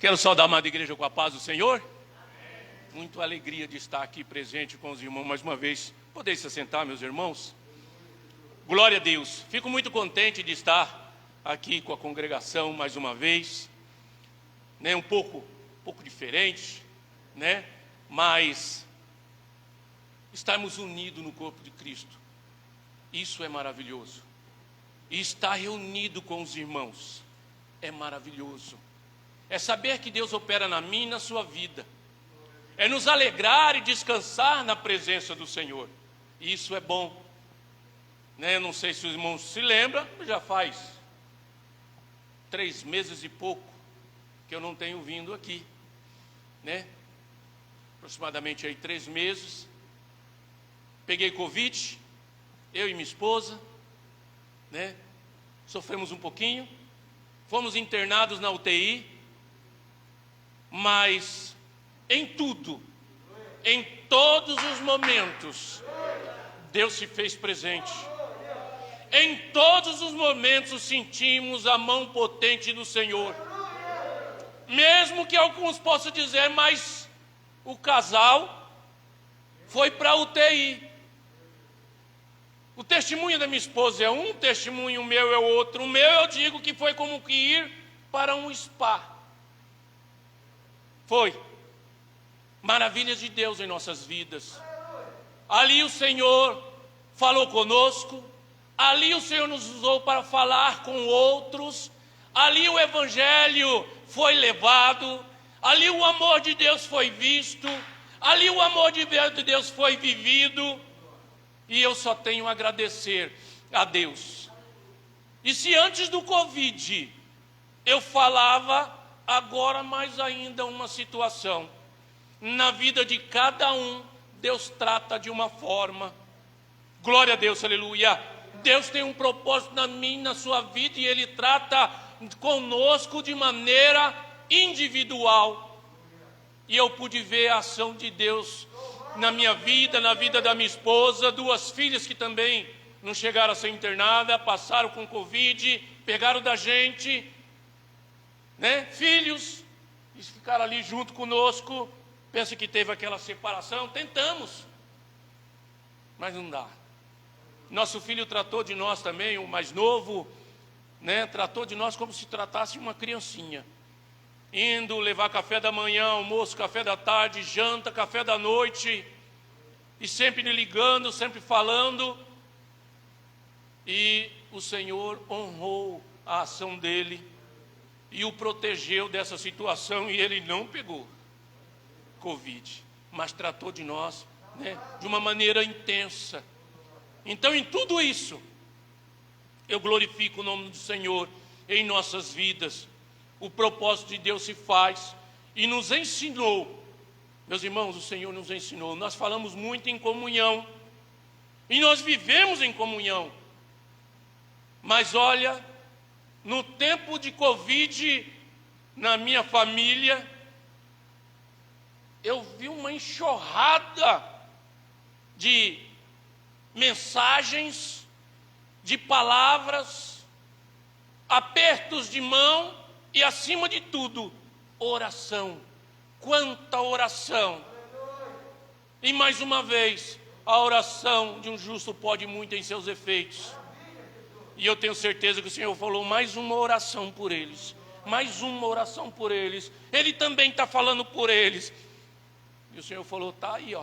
Quero saudar a amada igreja com a paz do Senhor. Muito alegria de estar aqui presente com os irmãos mais uma vez. Podem se assentar, meus irmãos? Glória a Deus. Fico muito contente de estar aqui com a congregação mais uma vez. Um pouco diferente, mas estarmos unidos no corpo de Cristo. Isso é maravilhoso. E estar reunido com os irmãos é maravilhoso. É saber que Deus opera na minha e na sua vida. É nos alegrar e descansar na presença do Senhor. Isso é bom. Não sei se os irmãos se lembram, já faz 3 meses e pouco que eu não tenho vindo aqui. Aproximadamente aí 3 meses. Peguei Covid, eu e minha esposa, sofremos um pouquinho. Fomos internados na UTI. Mas em tudo, em todos os momentos, Deus se fez presente. Em todos os momentos sentimos a mão potente do Senhor. Mesmo que alguns possam dizer, mas o casal foi para a UTI. O testemunho da minha esposa é um, o testemunho meu é outro. O meu eu digo que foi como que ir para um spa. Foi maravilhas de Deus em nossas vidas. Ali o Senhor falou conosco. Ali o Senhor nos usou para falar com outros. Ali o Evangelho foi levado. Ali o amor de Deus foi visto. Ali o amor de Deus foi vivido. E eu só tenho a agradecer a Deus. E se antes do Covid eu falava, agora mais ainda uma situação. Na vida de cada um, Deus trata de uma forma. Glória a Deus, aleluia. Deus tem um propósito na minha e na sua vida, e Ele trata conosco de maneira individual. E eu pude ver a ação de Deus na minha vida, na vida da minha esposa, 2 filhas que também não chegaram a ser internadas, passaram com Covid, pegaram da gente, filhos, eles ficaram ali junto conosco. Pensa que teve aquela separação, tentamos, mas não dá. Nosso filho tratou de nós também, o mais novo, tratou de nós como se tratasse uma criancinha, indo levar café da manhã, almoço, café da tarde, janta, café da noite, e sempre me ligando, sempre falando. E o Senhor honrou a ação dele e o protegeu dessa situação, e ele não pegou Covid, mas tratou de nós, de uma maneira intensa. Então, em tudo isso, eu glorifico o nome do Senhor em nossas vidas. O propósito de Deus se faz e nos ensinou. Meus irmãos, o Senhor nos ensinou. Nós falamos muito em comunhão e nós vivemos em comunhão. Mas olha, no tempo de Covid, na minha família, eu vi uma enxurrada de mensagens, de palavras, apertos de mão e, acima de tudo, oração. Quanta oração! E mais uma vez, a oração de um justo pode muito em seus efeitos. E eu tenho certeza que o Senhor falou mais uma oração por eles. Mais uma oração por eles. Ele também está falando por eles. E o Senhor falou, está aí,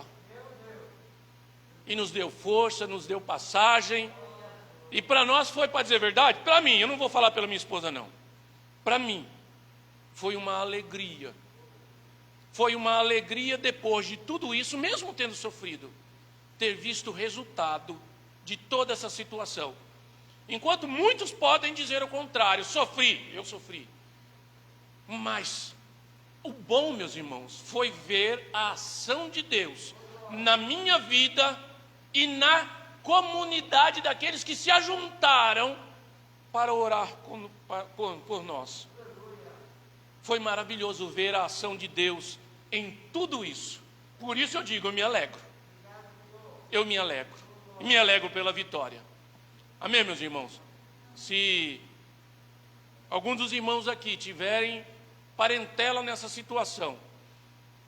E nos deu força, nos deu passagem. E para nós foi, para dizer a verdade, para mim, eu não vou falar pela minha esposa não. Para mim, foi uma alegria. Foi uma alegria depois de tudo isso, mesmo tendo sofrido, ter visto o resultado de toda essa situação. Enquanto muitos podem dizer o contrário, eu sofri. Mas o bom, meus irmãos, foi ver a ação de Deus na minha vida e na comunidade daqueles que se ajuntaram para orar por nós. Foi maravilhoso ver a ação de Deus em tudo isso. Por isso eu digo, eu me alegro. Eu me alegro. E me alegro pela vitória. Amém, meus irmãos? Se alguns dos irmãos aqui tiverem parentela nessa situação,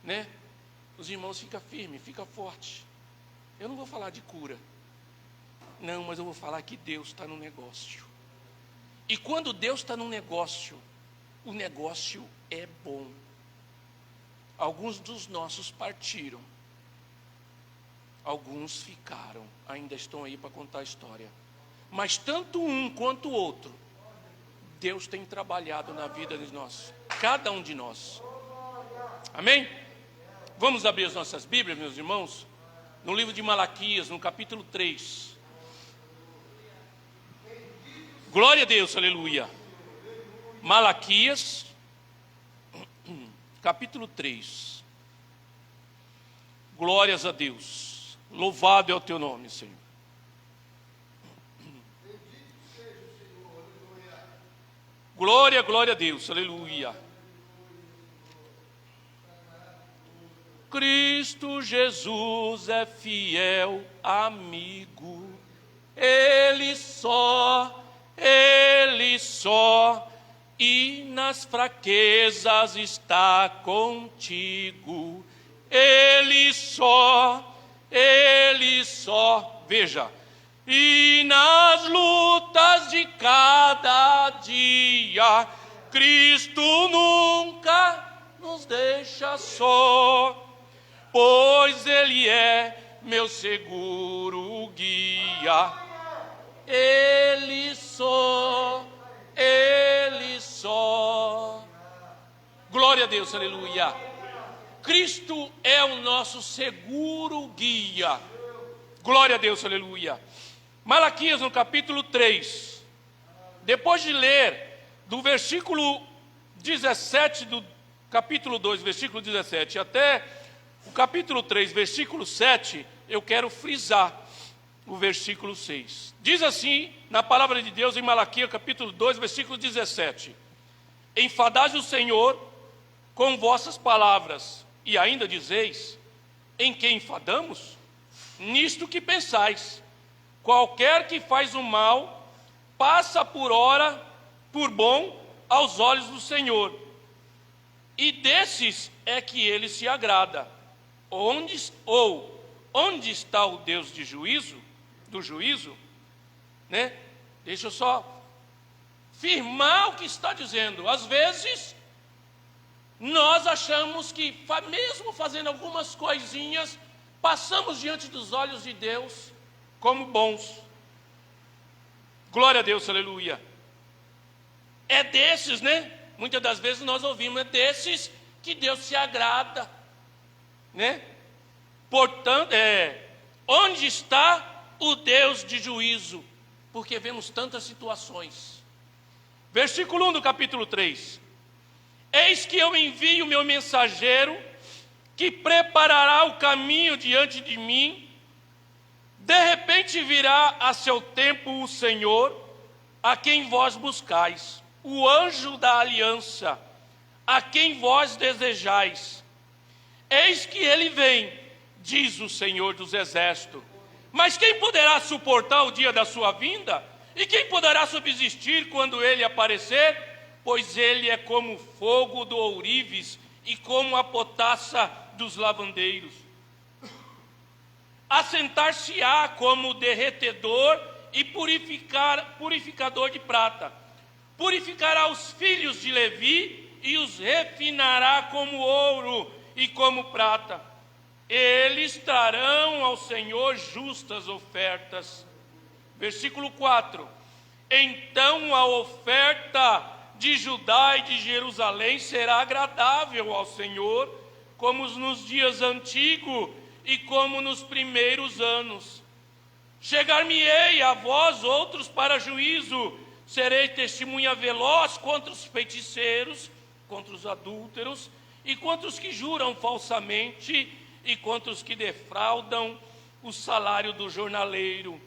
né? Os irmãos ficam firmes, ficam fortes. Eu não vou falar de cura, não, mas eu vou falar que Deus está no negócio. E quando Deus está no negócio, o negócio é bom. Alguns dos nossos partiram, alguns ficaram, ainda estão aí para contar a história. Mas tanto um quanto o outro, Deus tem trabalhado na vida de nós, cada um de nós. Amém? Vamos abrir as nossas Bíblias, meus irmãos, no livro de Malaquias, no capítulo 3. Glória a Deus, aleluia. Malaquias, capítulo 3. Glórias a Deus. Louvado é o teu nome, Senhor. Glória, glória a Deus, aleluia. Cristo Jesus é fiel amigo, Ele só, e nas fraquezas está contigo. Ele só, veja, e nas lutas de cada dia, Cristo nunca nos deixa só, pois Ele é meu seguro guia. Ele só. Glória a Deus, aleluia. Cristo é o nosso seguro guia. Glória a Deus, aleluia. Malaquias, no capítulo 3. Depois de ler do versículo 17 do capítulo 2, versículo 17, até o capítulo 3, versículo 7, eu quero frisar o versículo 6. Diz assim, na palavra de Deus, em Malaquias, capítulo 2, versículo 17: Enfadais o Senhor com vossas palavras, e ainda dizeis: em que enfadamos? Nisto que pensais: qualquer que faz o mal, passa por bom aos olhos do Senhor, e desses é que ele se agrada. Onde está o Deus do juízo? Né? Deixa eu só firmar o que está dizendo. Às vezes, nós achamos que, mesmo fazendo algumas coisinhas, passamos diante dos olhos de Deus como bons. Glória a Deus, aleluia. É desses, né? Muitas das vezes nós ouvimos, é desses que Deus se agrada, né? Portanto, onde está o Deus de juízo? Porque vemos tantas situações. Versículo 1 do capítulo 3: Eis que eu envio o meu mensageiro, que preparará o caminho diante de mim. De repente virá a seu tempo o Senhor, a quem vós buscais, o anjo da aliança, a quem vós desejais. Eis que ele vem, diz o Senhor dos exércitos. Mas quem poderá suportar o dia da sua vinda? E quem poderá subsistir quando ele aparecer? Pois ele é como fogo do ourives e como a potassa dos lavandeiros. Assentar-se-á como derretedor e purificador de prata. Purificará os filhos de Levi e os refinará como ouro e como prata. Eles trarão ao Senhor justas ofertas. Versículo 4: Então a oferta de Judá e de Jerusalém será agradável ao Senhor, como nos dias antigos e como nos primeiros anos. Chegar-me-ei a vós outros para juízo, serei testemunha veloz contra os feiticeiros, contra os adúlteros e contra os que juram falsamente e contra os que defraudam o salário do jornaleiro,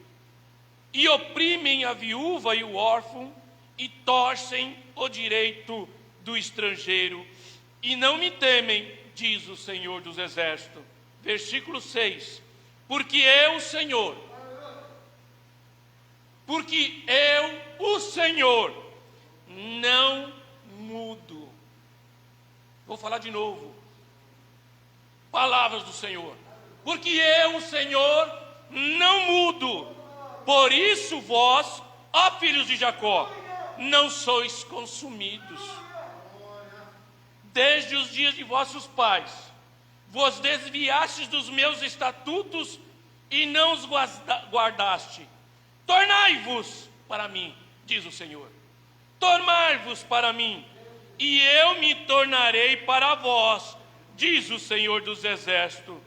e oprimem a viúva e o órfão, e torcem o direito do estrangeiro, e não me temem, diz o Senhor dos exércitos. Versículo 6: Porque eu, o Senhor, não mudo. Vou falar de novo. Palavras do Senhor. Porque eu, o Senhor, não mudo. Por isso vós, ó filhos de Jacó, não sois consumidos. Desde os dias de vossos pais, vos desviastes dos meus estatutos e não os guardaste. Tornai-vos para mim, diz o Senhor. Tornai-vos para mim, e eu me tornarei para vós, diz o Senhor dos Exércitos.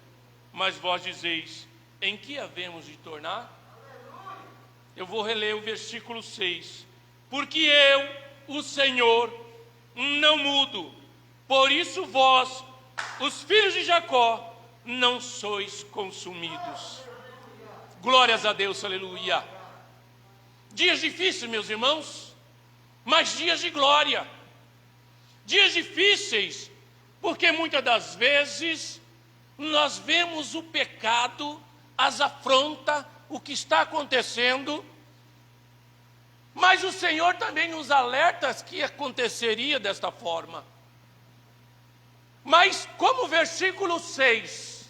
Mas vós dizeis, em que havemos de tornar? Eu vou reler o versículo 6. Porque eu, o Senhor, não mudo. Por isso vós, os filhos de Jacó, não sois consumidos. Glórias a Deus, aleluia. Dias difíceis, meus irmãos, mas dias de glória. Dias difíceis, porque muitas das vezes nós vemos o pecado, as afronta, o que está acontecendo, mas o Senhor também nos alerta que aconteceria desta forma. Mas como o versículo 6,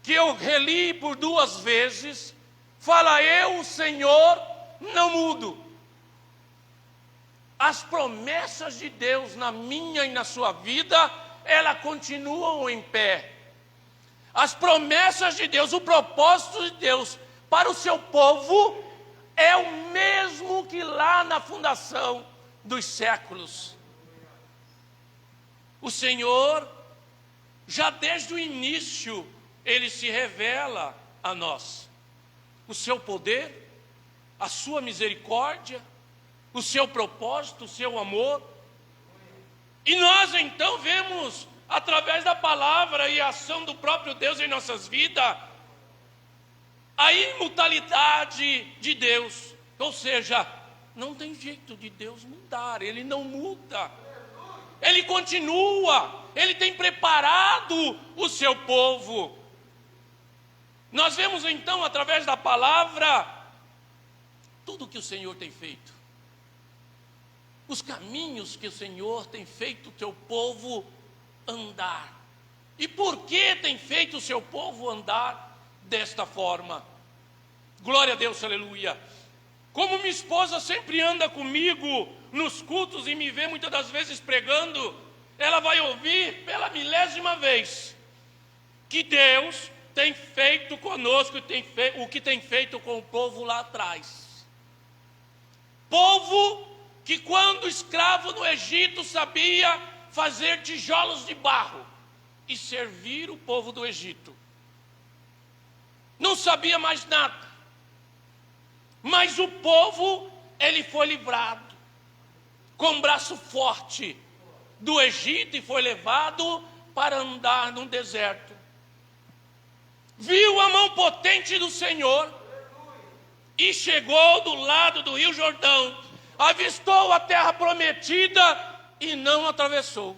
que eu reli por 2 vezes, fala: eu, o Senhor, não mudo. As promessas de Deus na minha e na sua vida, elas continuam em pé. As promessas de Deus, o propósito de Deus para o seu povo é o mesmo que lá na fundação dos séculos. O Senhor, já desde o início, Ele se revela a nós. O seu poder, a sua misericórdia, o seu propósito, o seu amor. E nós então vemos, através da palavra e a ação do próprio Deus em nossas vidas, a imutabilidade de Deus. Ou seja, não tem jeito de Deus mudar, Ele não muda. Ele continua, Ele tem preparado o seu povo. Nós vemos então, através da palavra, tudo que o Senhor tem feito. Os caminhos que o Senhor tem feito o seu povo andar. E por que tem feito o seu povo andar desta forma? Glória a Deus, aleluia. Como minha esposa sempre anda comigo nos cultos e me vê muitas das vezes pregando, ela vai ouvir pela 1000ª vez que Deus tem feito conosco o que tem feito com o povo lá atrás. Povo que quando escravo no Egito sabia fazer tijolos de barro e servir o povo do Egito. Não sabia mais nada. Mas o povo, ele foi livrado com braço forte do Egito e foi levado para andar no deserto. Viu a mão potente do Senhor e chegou do lado do Rio Jordão, avistou a terra prometida e não atravessou,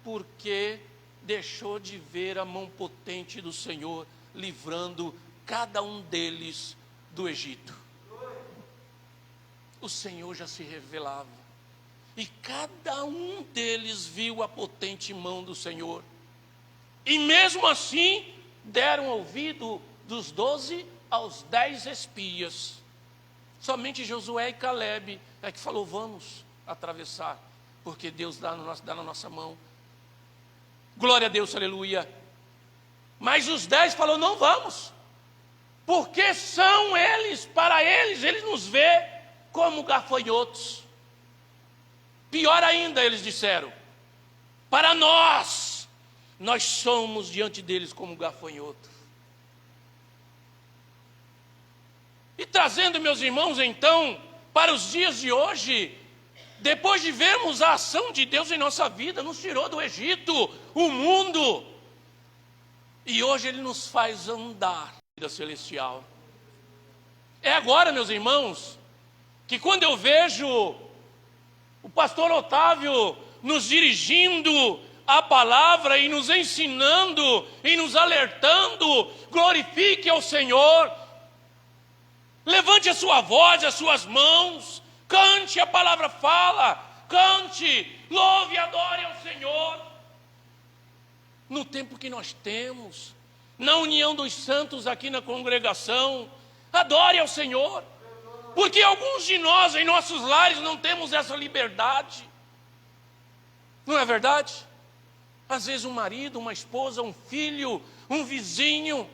porque deixou de ver a mão potente do Senhor livrando cada um deles do Egito. O Senhor já se revelava e cada um deles viu a potente mão do Senhor, e mesmo assim deram ouvido dos 12 aos 10 espias. Somente Josué e Calebe é que falou: vamos atravessar, porque Deus dá na nossa mão. Glória a Deus, aleluia. Mas os 10 falou: não vamos, porque são eles, para eles nos vê como gafanhotos. Pior ainda, eles disseram: para nós somos diante deles como gafanhotos. E trazendo, meus irmãos, então, para os dias de hoje, depois de vermos a ação de Deus em nossa vida, nos tirou do Egito, o mundo, e hoje Ele nos faz andar na vida celestial. É agora, meus irmãos, que quando eu vejo o pastor Otávio nos dirigindo a palavra e nos ensinando e nos alertando, glorifique ao Senhor, levante a sua voz, as suas mãos, cante, a palavra fala cante, louve e adore ao Senhor. No tempo que nós temos, na união dos santos aqui na congregação, adore ao Senhor. Porque alguns de nós em nossos lares não temos essa liberdade. Não é verdade? Às vezes um marido, uma esposa, um filho, um vizinho,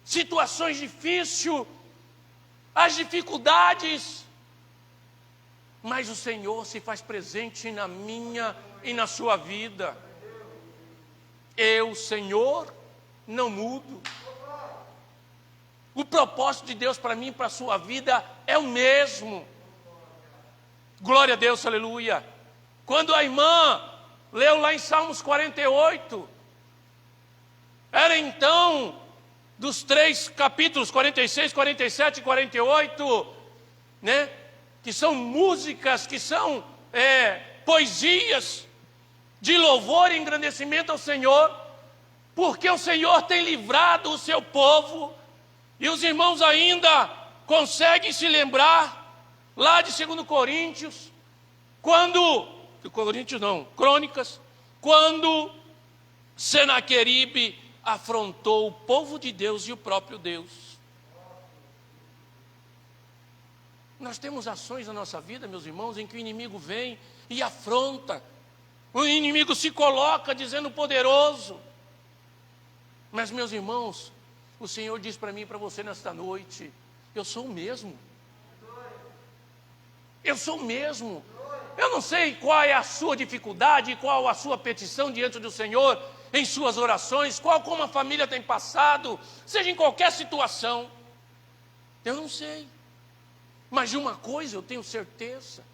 situações difíceis, as dificuldades, mas o Senhor se faz presente na minha e na sua vida. Eu, Senhor, não mudo. O propósito de Deus para mim e para a sua vida é o mesmo. Glória a Deus, aleluia. Quando a irmã leu lá em Salmos 48, era então dos 3 capítulos, 46, 47 e 48, né? Que são músicas, que são poesias de louvor e engrandecimento ao Senhor, porque o Senhor tem livrado o seu povo. E os irmãos ainda conseguem se lembrar lá de 2 Coríntios, Crônicas, quando Senaqueribe afrontou o povo de Deus e o próprio Deus. Nós temos ações na nossa vida, meus irmãos, em que o inimigo vem e afronta. O inimigo se coloca dizendo poderoso. Mas, meus irmãos, o Senhor diz para mim e para você nesta noite: eu sou o mesmo. Eu sou o mesmo. Eu não sei qual é a sua dificuldade, qual a sua petição diante do Senhor, em suas orações, como a família tem passado, seja em qualquer situação. Eu não sei. Mas de uma coisa eu tenho certeza: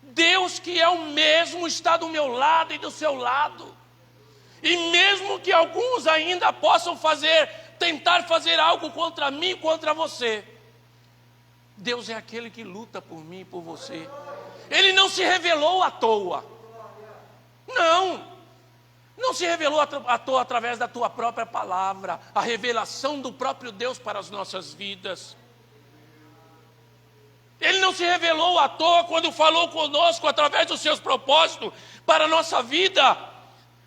Deus, que é o mesmo, está do meu lado e do seu lado. E mesmo que alguns ainda possam tentar fazer algo contra mim, contra você, Deus é aquele que luta por mim e por você. Ele não se revelou à toa. Não se revelou à toa através da tua própria palavra, a revelação do próprio Deus para as nossas vidas. Ele não se revelou à toa quando falou conosco através dos seus propósitos para a nossa vida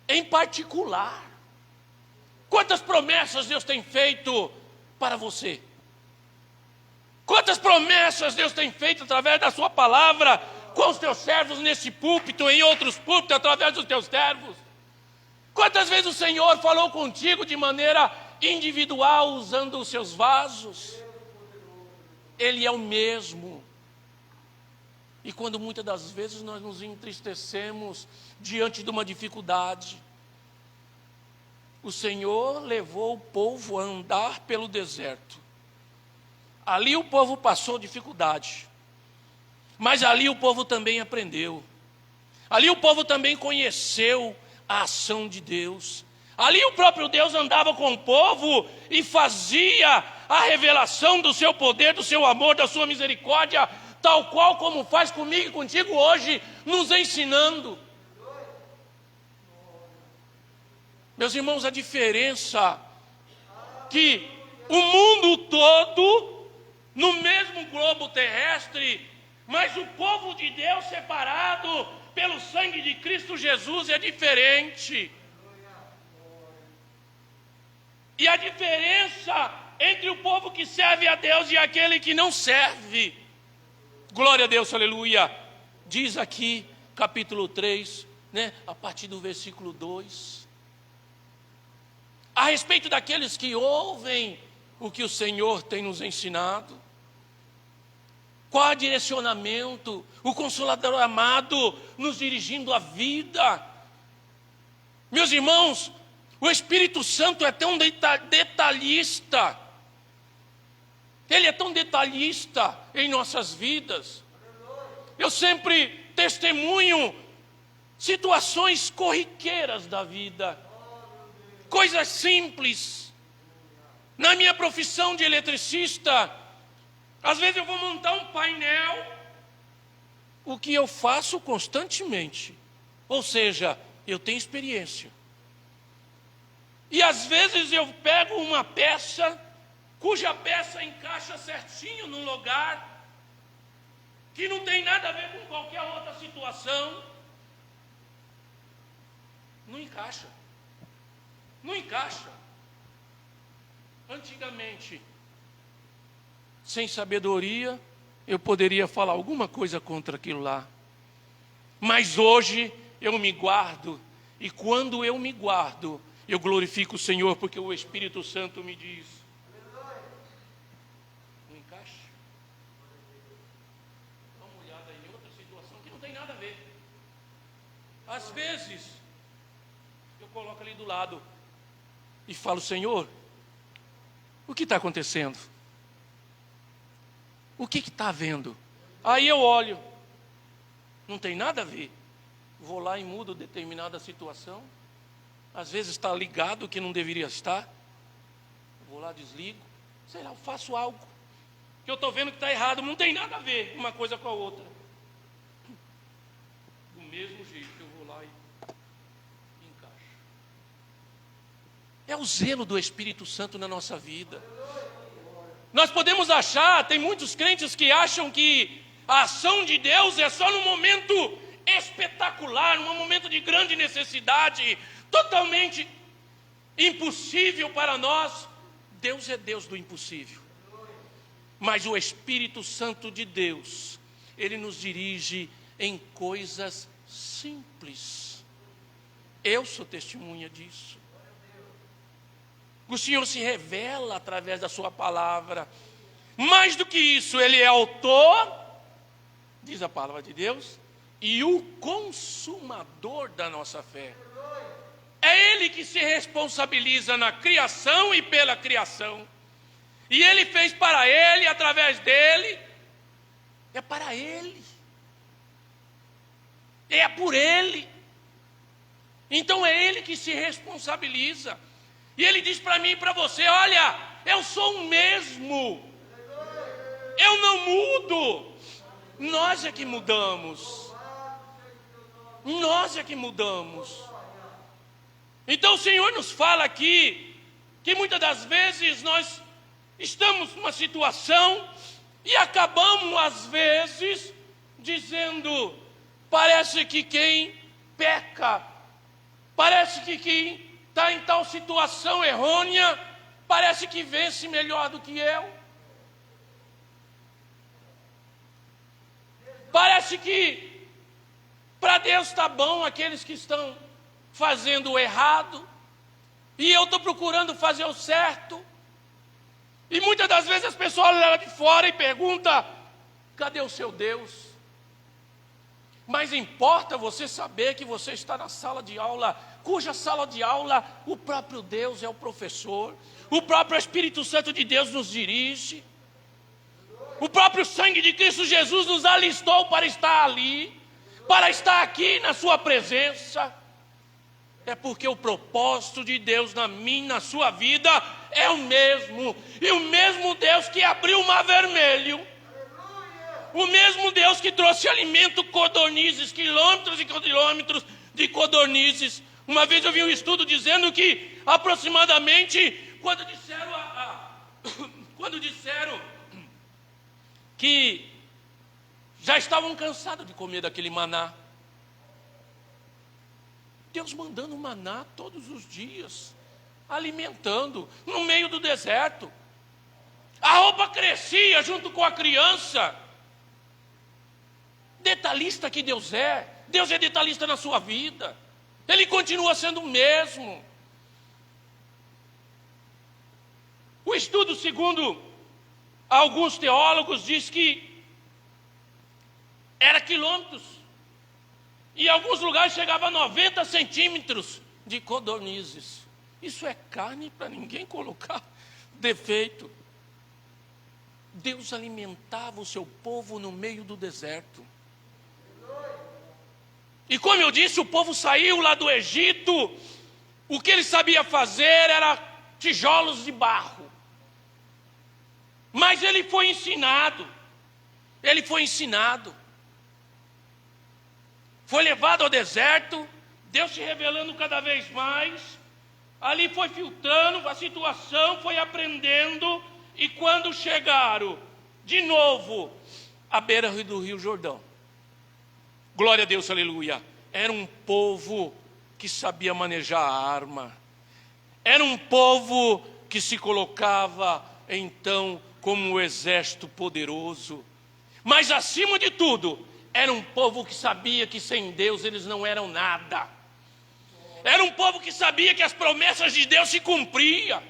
em particular. Quantas promessas Deus tem feito para você? Quantas promessas Deus tem feito através da sua palavra com os teus servos nesse púlpito, em outros púlpitos, através dos teus servos? Quantas vezes o Senhor falou contigo de maneira individual, usando os seus vasos? Ele é o mesmo. E quando muitas das vezes nós nos entristecemos diante de uma dificuldade, o Senhor levou o povo a andar pelo deserto. Ali o povo passou dificuldade, mas ali o povo também aprendeu. Ali o povo também conheceu a ação de Deus. Ali o próprio Deus andava com o povo e fazia a revelação do seu poder, do seu amor, da sua misericórdia, tal qual como faz comigo e contigo hoje, nos ensinando. Meus irmãos, a diferença que o mundo todo, no mesmo globo terrestre, mas o povo de Deus separado pelo sangue de Cristo Jesus é diferente. E a diferença entre o povo que serve a Deus e aquele que não serve, glória a Deus, aleluia, diz aqui, capítulo 3, né, a partir do versículo 2, a respeito daqueles que ouvem o que o Senhor tem nos ensinado. Qual é o direcionamento? O Consolador amado nos dirigindo a vida. Meus irmãos, o Espírito Santo é tão detalhista. Ele é tão detalhista em nossas vidas. Eu sempre testemunho situações corriqueiras da vida, coisas simples. Na minha profissão de eletricista, às vezes eu vou montar um painel, o que eu faço constantemente, ou seja, eu tenho experiência. E às vezes eu pego uma peça, cuja peça encaixa certinho no lugar, que não tem nada a ver com qualquer outra situação, não encaixa. Não encaixa. Antigamente, sem sabedoria, eu poderia falar alguma coisa contra aquilo lá. Mas hoje eu me guardo, e quando eu me guardo, eu glorifico o Senhor, porque o Espírito Santo me diz: não encaixa. Dá uma olhada em outra situação que não tem nada a ver. Às vezes, eu coloco ali do lado e falo: Senhor, o que está acontecendo? O que está havendo? Aí eu olho, não tem nada a ver. Vou lá e mudo determinada situação. Às vezes está ligado que não deveria estar. Vou lá, desligo. Sei lá, eu faço algo que eu estou vendo que está errado. Não tem nada a ver uma coisa com a outra. Do mesmo jeito que eu vou lá e encaixo. É o zelo do Espírito Santo na nossa vida. Nós podemos achar, tem muitos crentes que acham que a ação de Deus é só no momento espetacular, num momento de grande necessidade, totalmente impossível para nós. Deus é Deus do impossível. Mas o Espírito Santo de Deus, Ele nos dirige em coisas simples. Eu sou testemunha disso. O Senhor se revela através da sua palavra. Mais do que isso, Ele é autor, diz a palavra de Deus, e o consumador da nossa fé. É Ele que se responsabiliza na criação e pela criação. E Ele fez para Ele, através dEle. É para Ele. É por Ele. Então é Ele que se responsabiliza. E Ele diz para mim e para você: olha, eu sou o mesmo. Eu não mudo. Nós é que mudamos. Nós é que mudamos. Então o Senhor nos fala aqui que muitas das vezes nós estamos numa situação e acabamos às vezes dizendo: parece que quem peca, parece que quem está em tal situação errônea, parece que vence melhor do que eu. Parece que para Deus está bom aqueles que estão fazendo o errado, e eu estou procurando fazer o certo. E muitas das vezes as pessoas olham lá de fora e perguntam: cadê o seu Deus? Mas importa você saber que você está na sala de aula, cuja sala de aula o próprio Deus é o professor, o próprio Espírito Santo de Deus nos dirige, o próprio sangue de Cristo Jesus nos alistou para estar ali, para estar aqui na sua presença. É porque o propósito de Deus na minha, na sua vida é o mesmo. E o mesmo Deus que abriu o mar vermelho, o mesmo Deus que trouxe alimento, codornizes, quilômetros e quilômetros de codornizes. Uma vez eu vi um estudo dizendo que aproximadamente, quando disseram que já estavam cansados de comer daquele maná, Deus mandando maná todos os dias, alimentando, no meio do deserto. A roupa crescia junto com a criança. Detalhista que Deus é detalhista na sua vida. Ele continua sendo o mesmo. O estudo, segundo alguns teólogos, diz que era quilômetros. E em alguns lugares chegava a 90 centímetros de codornizes. Isso é carne para ninguém colocar defeito. Deus alimentava o seu povo no meio do deserto. E como eu disse, o povo saiu lá do Egito. O que ele sabia fazer era tijolos de barro. Mas ele foi ensinado. Foi levado ao deserto, Deus se revelando cada vez mais. Ali foi filtrando a situação, foi aprendendo. E quando chegaram de novo à beira do Rio Jordão. Glória a Deus, aleluia. Era um povo que sabia manejar a arma. Era um povo que se colocava, então, como um exército poderoso. Mas, acima de tudo, era um povo que sabia que sem Deus eles não eram nada. Era um povo que sabia que as promessas de Deus se cumpriam.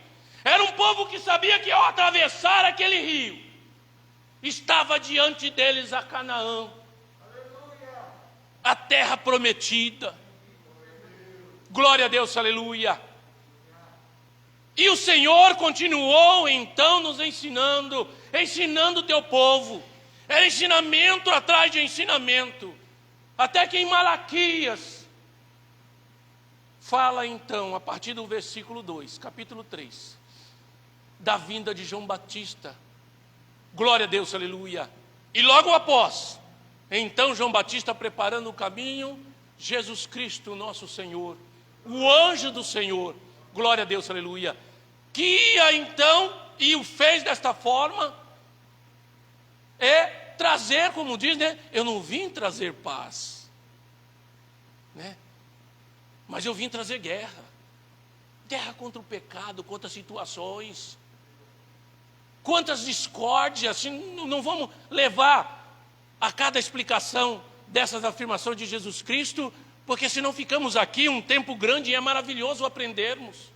Era um povo que sabia que ao atravessar aquele rio, estava diante deles a Canaã, a terra prometida. Glória a Deus, aleluia. E o Senhor continuou então nos ensinando o teu povo. Era ensinamento atrás de ensinamento. Até que em Malaquias, fala então, a partir do versículo 2, capítulo 3, da vinda de João Batista. Glória a Deus, aleluia. E logo após, então João Batista preparando o caminho, Jesus Cristo, nosso Senhor, o anjo do Senhor, glória a Deus, aleluia, que ia então, e o fez desta forma, trazer, como diz, né? Eu não vim trazer paz, né? Mas eu vim trazer guerra. Guerra contra o pecado, contra as situações. Quantas discórdias, assim, não vamos levar a cada explicação dessas afirmações de Jesus Cristo, porque senão ficamos aqui um tempo grande e é maravilhoso aprendermos.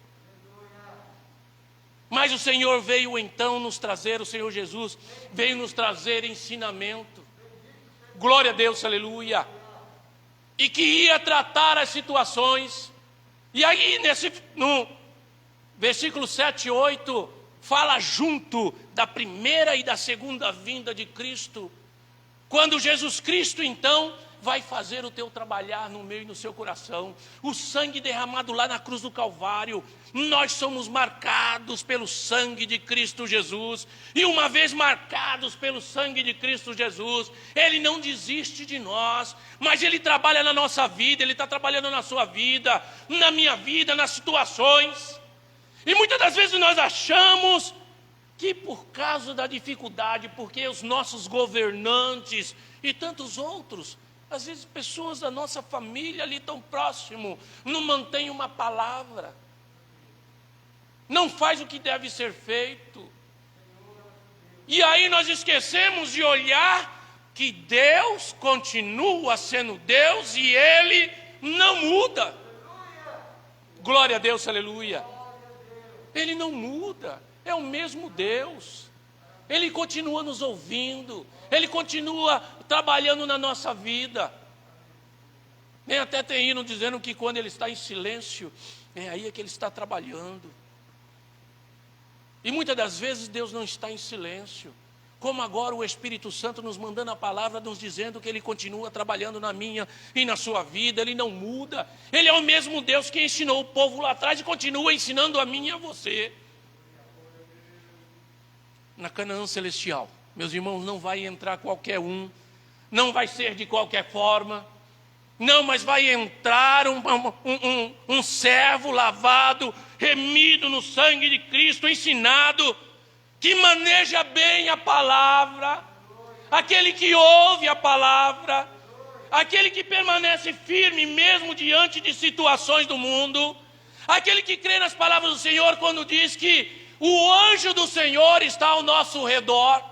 Mas o Senhor veio então nos trazer, o Senhor Jesus veio nos trazer ensinamento. Glória a Deus, aleluia. E que ia tratar as situações. E aí no versículo 7 e 8, fala junto da primeira e da segunda vinda de Cristo. Quando Jesus Cristo então vai fazer o teu trabalhar no meio e no seu coração. O sangue derramado lá na cruz do Calvário. Nós somos marcados pelo sangue de Cristo Jesus. E uma vez marcados pelo sangue de Cristo Jesus, Ele não desiste de nós, mas Ele trabalha na nossa vida, Ele está trabalhando na sua vida, na minha vida, nas situações. E muitas das vezes nós achamos que por causa da dificuldade, porque os nossos governantes e tantos outros, às vezes pessoas da nossa família ali tão próximo, não mantêm uma palavra, não faz o que deve ser feito. E aí nós esquecemos de olhar que Deus continua sendo Deus e Ele não muda. Glória a Deus, aleluia. Ele não muda, é o mesmo Deus. Ele continua nos ouvindo, Ele continua trabalhando na nossa vida. Até tem hino dizendo que quando Ele está em silêncio, é aí que Ele está trabalhando. E muitas das vezes Deus não está em silêncio, como agora o Espírito Santo nos mandando a palavra, nos dizendo que Ele continua trabalhando na minha e na sua vida, Ele não muda. Ele é o mesmo Deus que ensinou o povo lá atrás e continua ensinando a mim e a você. Na Canaã celestial, meus irmãos, não vai entrar qualquer um, não vai ser de qualquer forma, não, mas vai entrar um servo lavado, remido no sangue de Cristo, ensinado, que maneja bem a palavra, aquele que ouve a palavra, aquele que permanece firme mesmo diante de situações do mundo, aquele que crê nas palavras do Senhor quando diz que o anjo do Senhor está ao nosso redor.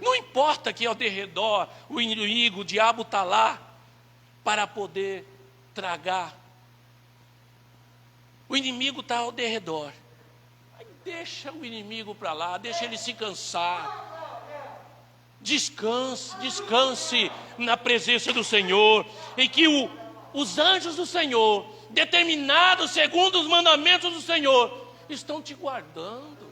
Não importa que ao derredor o inimigo, o diabo está lá para poder tragar. O inimigo está ao derredor. Aí deixa o inimigo para lá, deixa ele se cansar. Descanse na presença do Senhor. E que os anjos do Senhor, determinados segundo os mandamentos do Senhor, estão te guardando.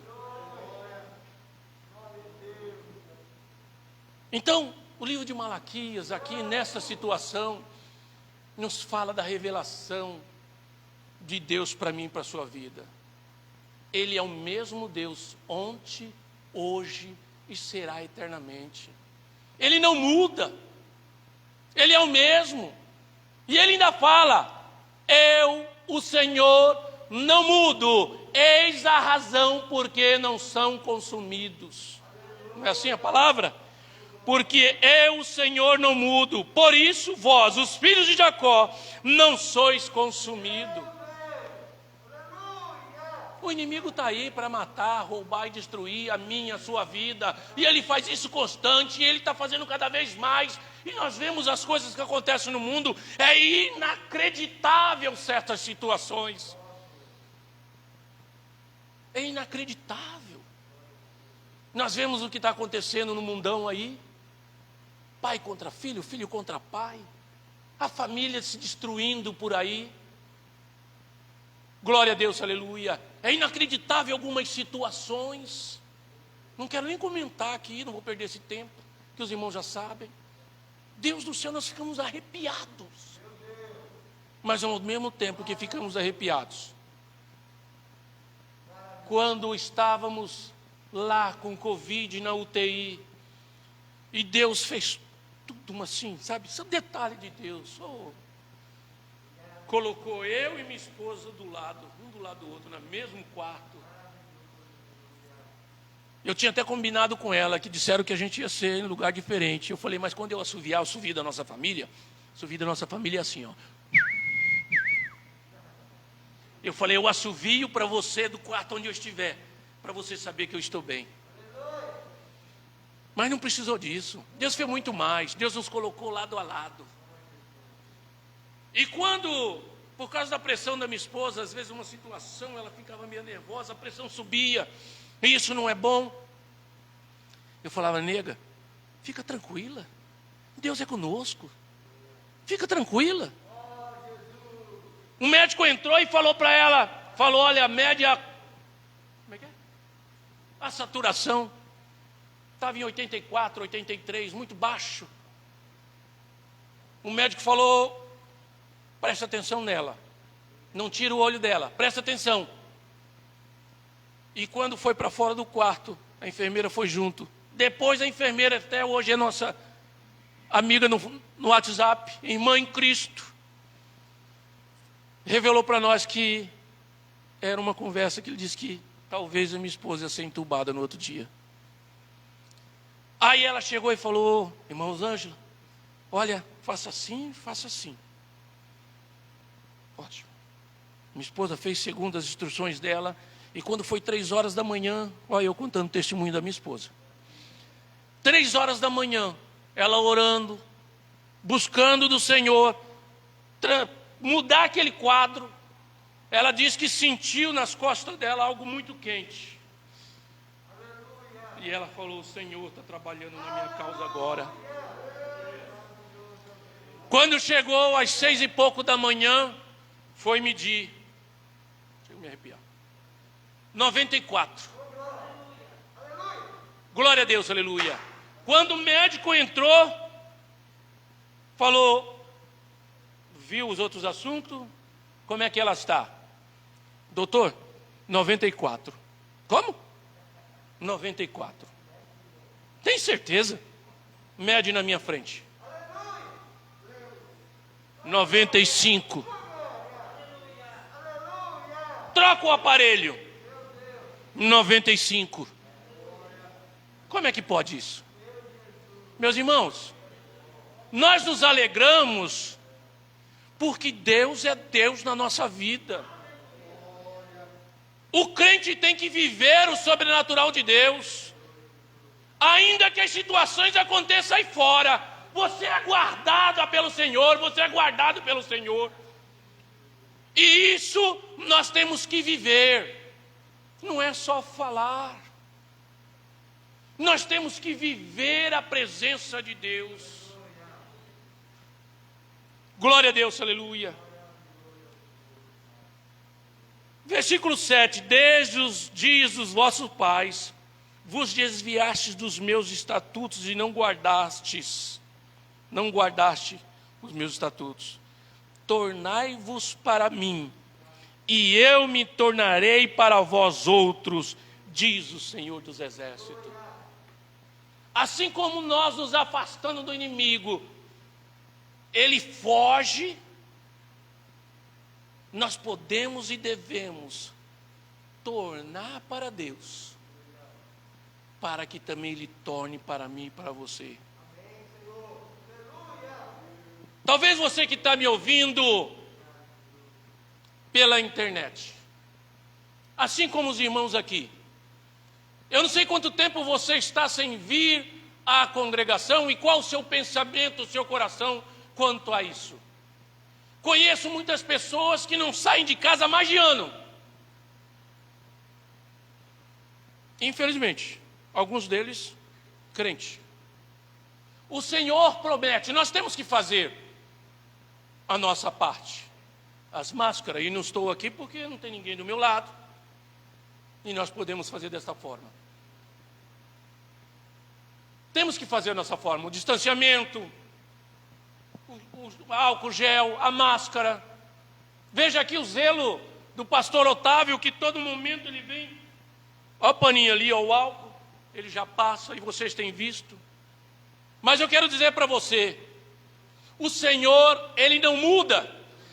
Então, o livro de Malaquias, aqui nessa situação, nos fala da revelação de Deus para mim e para a sua vida. Ele é o mesmo Deus ontem, hoje e será eternamente. Ele não muda. Ele é o mesmo. E ele ainda fala: eu, o Senhor, não mudo. Eis a razão porque não são consumidos. Não é assim a palavra? porque eu, o Senhor, não mudo. Por isso, vós, os filhos de Jacó, não sois consumidos. O inimigo está aí para matar, roubar e destruir a minha, a sua vida. E ele faz isso constante, e ele está fazendo cada vez mais. E nós vemos as coisas que acontecem no mundo. É inacreditável certas situações. É inacreditável. Nós vemos o que está acontecendo no mundão aí. Pai contra filho, filho contra pai. A família se destruindo por aí. Glória a Deus, aleluia. É inacreditável algumas situações. Não quero nem comentar aqui, não vou perder esse tempo, que os irmãos já sabem. Deus do céu, nós ficamos arrepiados. Mas ao mesmo tempo que ficamos arrepiados, quando estávamos lá com Covid na UTI, e Deus fez tudo assim, sabe? Isso é um detalhe de Deus. Colocou eu e minha esposa do lado, um do lado do outro, no mesmo quarto. Eu tinha até combinado com ela, que disseram que a gente ia ser em lugar diferente. Eu falei, mas quando eu assoviar, o assovio da nossa família, assovio da nossa família é assim, ó. Eu falei, eu assovio para você do quarto onde eu estiver, para você saber que eu estou bem. Mas não precisou disso. Deus fez muito mais. Deus nos colocou lado a lado. E quando, por causa da pressão da minha esposa, às vezes uma situação, ela ficava meio nervosa, a pressão subia, e isso não é bom. Eu falava, nega, fica tranquila, Deus é conosco, fica tranquila. O médico entrou e falou para ela, falou, olha, a média, como é que é? A saturação estava em 84, 83, muito baixo. O médico falou, presta atenção nela, não tira o olho dela, presta atenção. E quando foi para fora do quarto, a enfermeira foi junto. Depois a enfermeira, até hoje é nossa amiga no WhatsApp, irmã em Cristo, revelou para nós que era uma conversa que ele disse que talvez a minha esposa ia ser entubada no outro dia. Aí ela chegou e falou, irmã Rosângela, olha, faça assim, faça assim. Ótimo. Minha esposa fez segundo as instruções dela. E quando foi 3 horas da manhã, olha eu contando o testemunho da minha esposa. 3 horas da manhã, ela orando, buscando do Senhor, mudar aquele quadro. Ela disse que sentiu nas costas dela algo muito quente. E ela falou, o Senhor está trabalhando na minha causa agora. Quando chegou às 6 e pouco da manhã, foi medir. Deixa eu me arrepiar. 94. Glória a Deus, aleluia. Quando o médico entrou, falou, viu os outros assuntos? Como é que ela está? Doutor, 94. Como? 94. Tem certeza? Mede na minha frente. 95. Troca o aparelho. 95. Como é que pode isso? Meus irmãos, nós nos alegramos porque Deus é Deus na nossa vida. O crente tem que viver o sobrenatural de Deus. Ainda que as situações aconteçam aí fora, você é guardado pelo Senhor, você é guardado pelo Senhor. E isso nós temos que viver. Não é só falar. Nós temos que viver a presença de Deus. Glória a Deus, aleluia. Versículo 7. Desde os dias dos vossos pais, vos desviastes dos meus estatutos e não guardaste os meus estatutos. Tornai-vos para mim, e eu me tornarei para vós outros, diz o Senhor dos Exércitos. Assim como nós nos afastando do inimigo, ele foge, nós podemos e devemos tornar para Deus, para que também Ele torne para mim e para você. Talvez você que está me ouvindo pela internet, assim como os irmãos aqui. Eu não sei quanto tempo você está sem vir à congregação e qual o seu pensamento, o seu coração quanto a isso. Conheço muitas pessoas que não saem de casa há mais de ano. Infelizmente, alguns deles crentes. O Senhor promete, nós temos que fazer a nossa parte. As máscaras, e não estou aqui porque não tem ninguém do meu lado, e nós podemos fazer desta forma. Temos que fazer a nossa forma, o distanciamento, o álcool gel, a máscara. Veja aqui o zelo do pastor Otávio, que todo momento ele vem, ó o paninho ali, ó o álcool, ele já passa e vocês têm visto. Mas eu quero dizer para você, o Senhor, Ele não muda.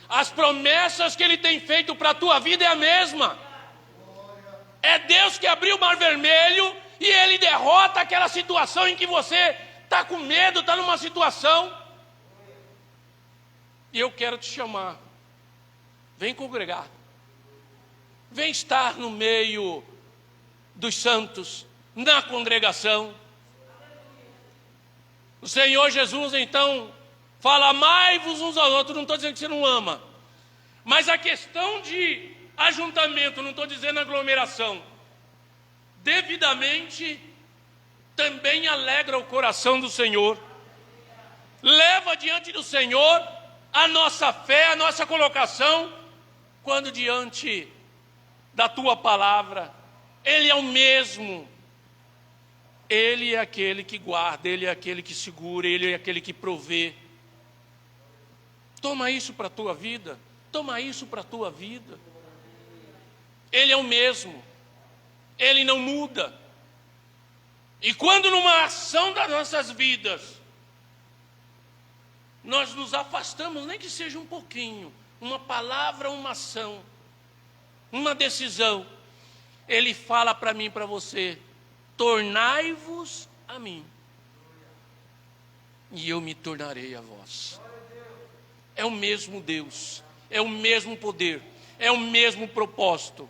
As promessas que Ele tem feito para a tua vida é a mesma. É Deus que abriu o mar vermelho e Ele derrota aquela situação em que você está com medo, está numa situação. E eu quero te chamar. Vem congregar. Vem estar no meio dos santos, na congregação. O Senhor Jesus, então, fala, amai-vos uns aos outros. Não estou dizendo que você não ama. Mas a questão de ajuntamento, não estou dizendo aglomeração, devidamente também alegra o coração do Senhor. Leva diante do Senhor a nossa fé, a nossa colocação, quando diante da tua palavra, Ele é o mesmo. Ele é aquele que guarda, Ele é aquele que segura, Ele é aquele que provê. Toma isso para a tua vida, toma isso para a tua vida. Ele é o mesmo, Ele não muda. E quando numa ação das nossas vidas, nós nos afastamos, nem que seja um pouquinho, uma palavra, uma ação, uma decisão, Ele fala para mim e para você, tornai-vos a mim, e eu me tornarei a vós. É o mesmo Deus, é o mesmo poder, é o mesmo propósito,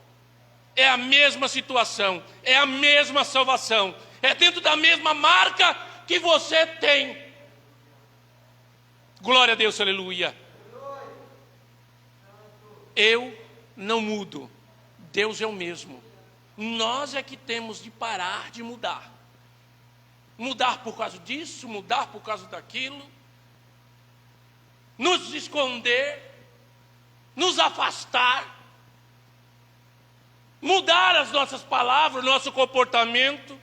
é a mesma situação, é a mesma salvação, é dentro da mesma marca que você tem. Glória a Deus, aleluia. Eu não mudo, Deus é o mesmo. Nós é que temos de parar de mudar. Mudar por causa disso, mudar por causa daquilo. Nos esconder, nos afastar. Mudar as nossas palavras, nosso comportamento.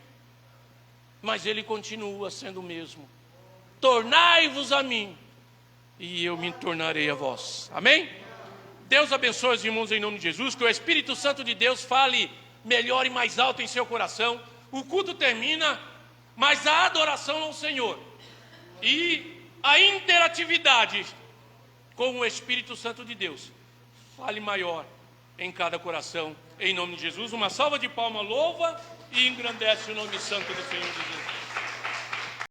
Mas Ele continua sendo o mesmo. Tornai-vos a mim, e eu me tornarei a vós. Amém? Deus abençoe os irmãos em nome de Jesus. Que o Espírito Santo de Deus fale melhor e mais alto em seu coração. O culto termina, mas a adoração ao Senhor e a interatividade com o Espírito Santo de Deus fale maior em cada coração, em nome de Jesus. Uma salva de palmas louva e engrandece o nome santo do Senhor Jesus.